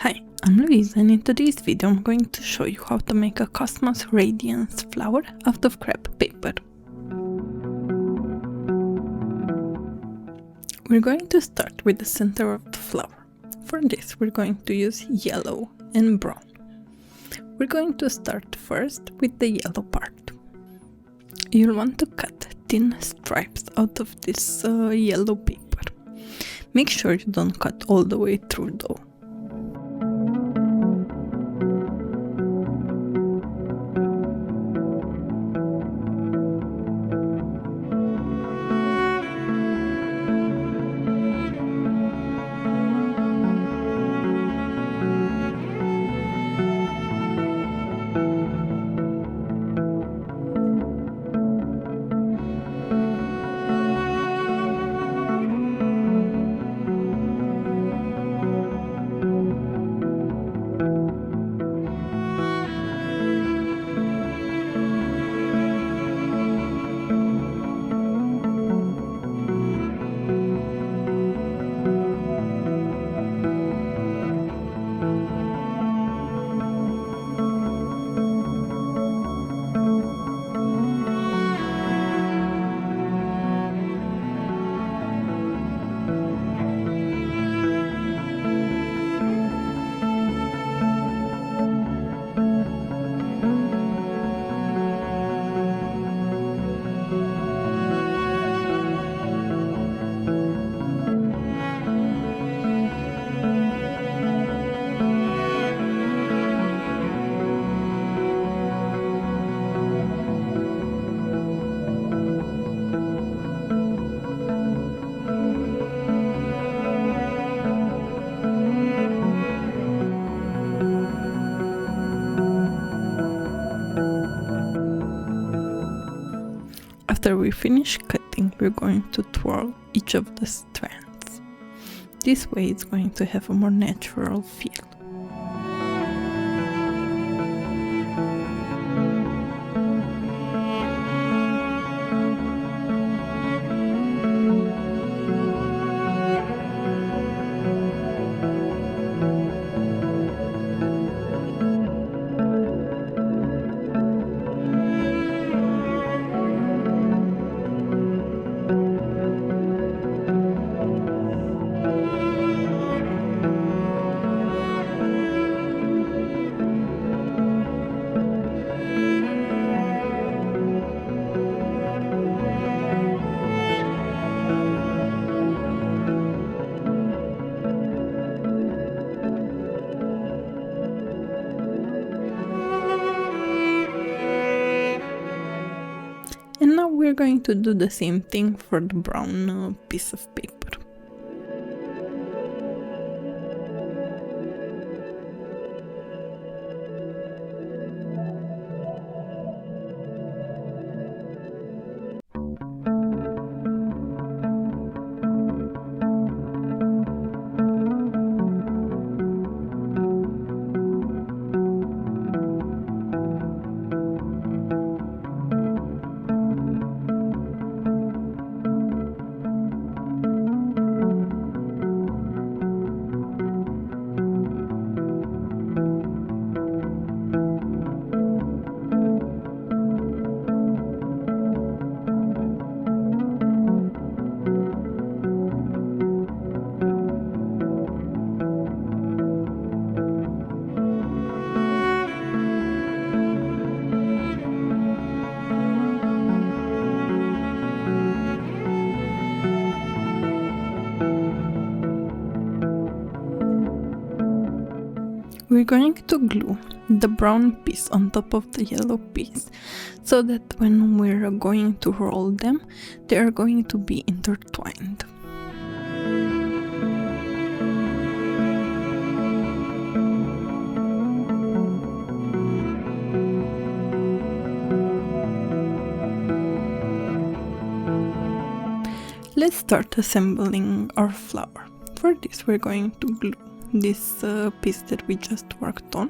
Hi, I'm Luiza, and in today's video I'm going to show you how to make a Cosmos Radiance flower out of crepe paper. We're going to start with the center of the flower. For this we're going to use yellow and brown. We're going to start first with the yellow part. You'll want to cut thin stripes out of this yellow paper. Make sure you don't cut all the way through though. After we finish cutting, we're going to twirl each of the strands. This way it's going to have a more natural feel. And now we're going to do the same thing for the brown piece of paper. We're going to glue the brown piece on top of the yellow piece so that when we're going to roll them, they are going to be intertwined. Let's start assembling our flower. For this we're going to glue this piece that we just worked on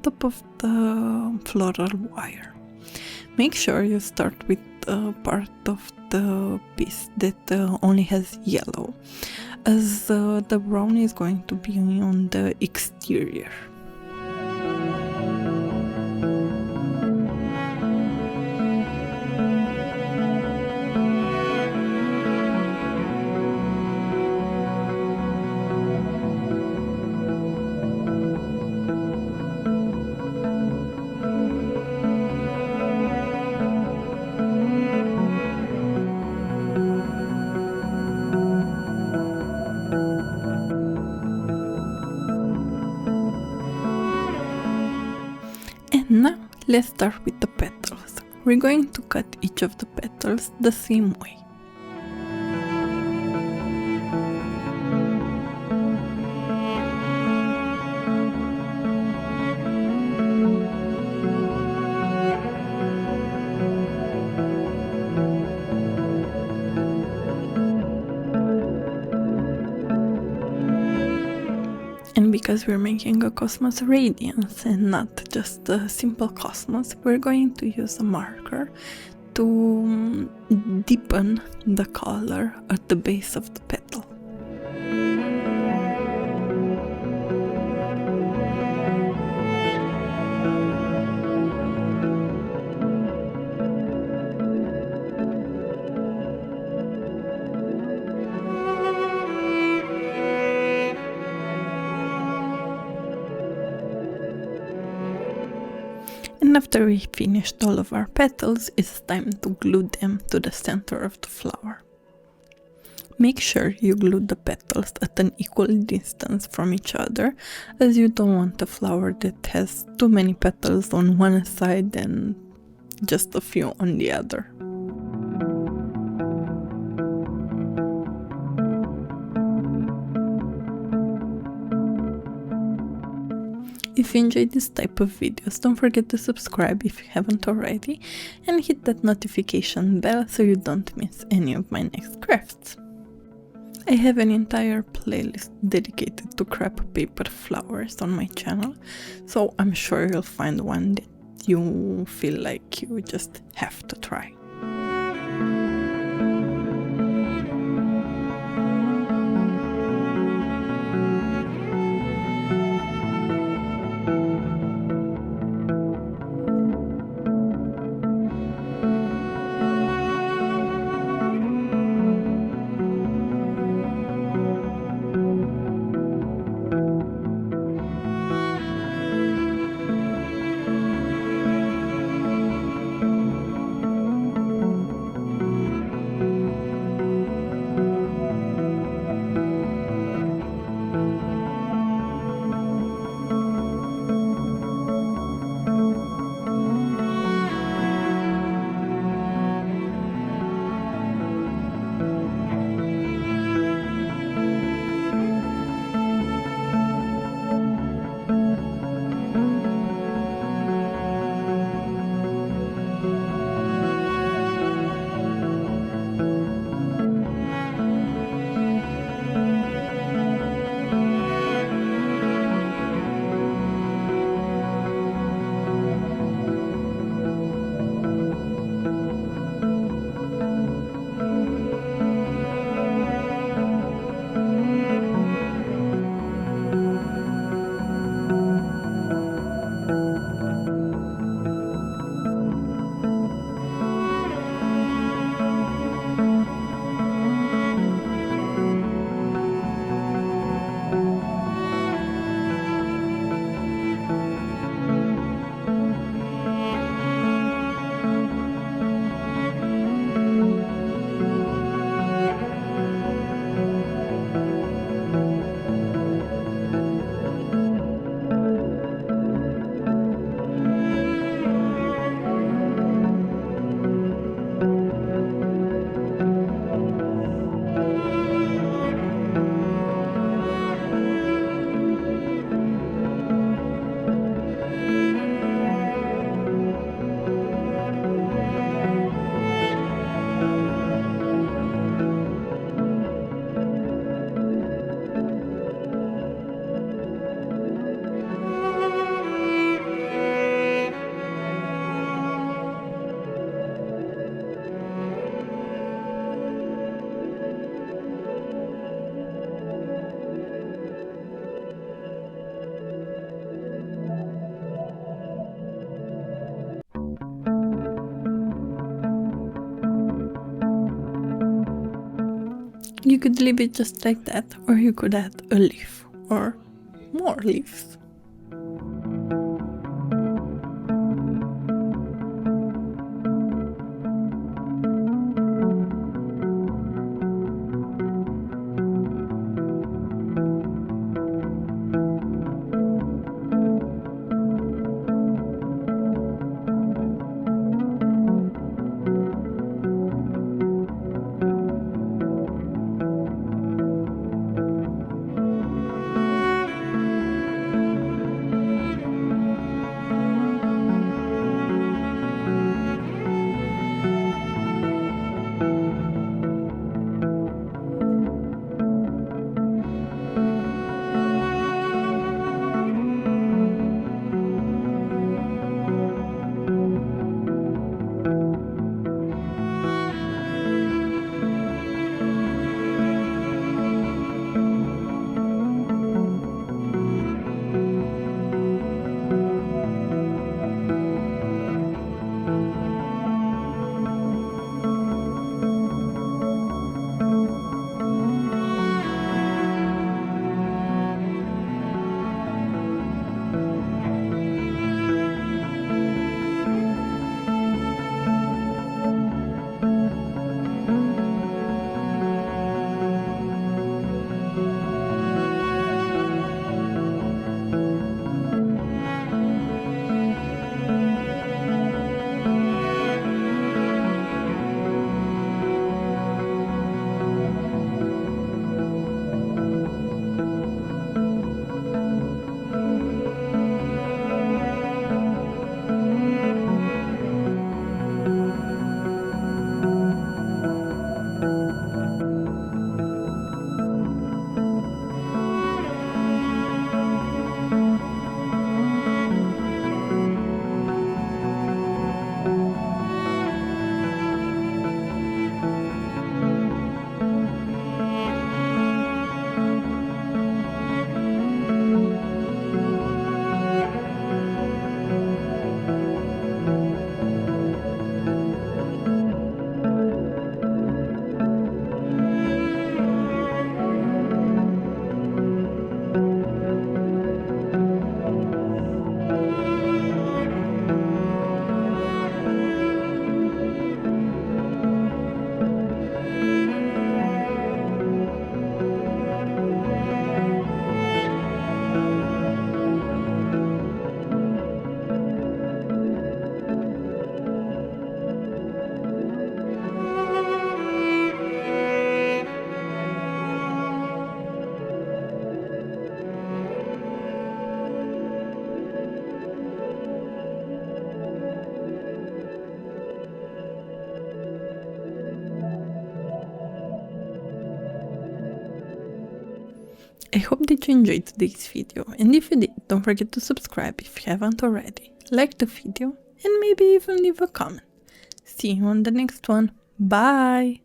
top of the floral wire. Make sure you start with part of the piece that only has yellow. as the brown is going to be on the exterior. And now let's start with the petals. We're going to cut each of the petals the same way. And because we're making a Cosmos Radiance and not just a simple Cosmos, we're going to use a marker to deepen the color at the base of the petal. And after we finished all of our petals, it's time to glue them to the center of the flower. Make sure you glue the petals at an equal distance from each other, as you don't want a flower that has too many petals on one side and just a few on the other. If you enjoyed this type of videos, don't forget to subscribe if you haven't already, and hit that notification bell so you don't miss any of my next crafts. I have an entire playlist dedicated to crepe paper flowers on my channel, so I'm sure you'll find one that you feel like you just have to try. You could leave it just like that, or you could add a leaf or more leaves. I hope that you enjoyed today's video, and if you did, don't forget to subscribe if you haven't already, like the video, and maybe even leave a comment. See you on the next one. Bye!